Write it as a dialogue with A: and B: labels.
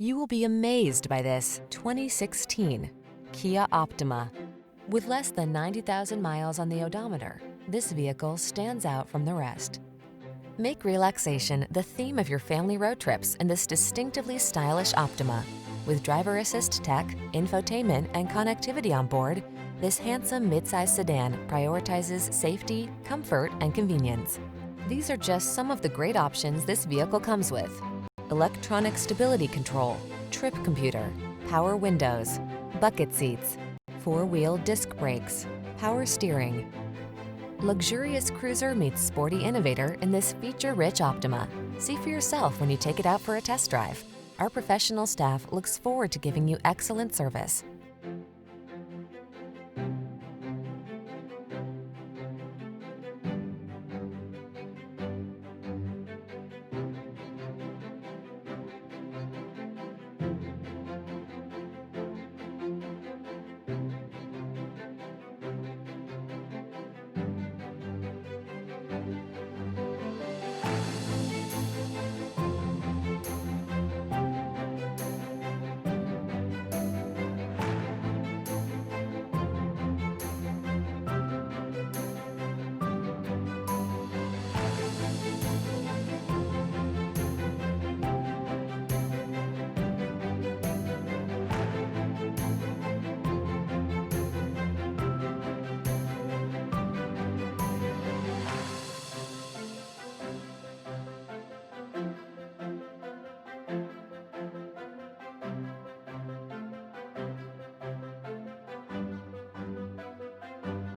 A: You will be amazed by this 2016 Kia Optima. With less than 90,000 miles on the odometer, this vehicle stands out from the rest. Make relaxation the theme of your family road trips in this distinctively stylish Optima. With driver assist tech, infotainment, and connectivity on board, this handsome midsize sedan prioritizes safety, comfort, and convenience. These are just some of the great options this vehicle comes with: electronic stability control, trip computer, power windows, bucket seats, four-wheel disc brakes, power steering. Luxurious cruiser meets sporty innovator in this feature-rich Optima. See for yourself when you take it out for a test drive. Our professional staff looks forward to giving you excellent service.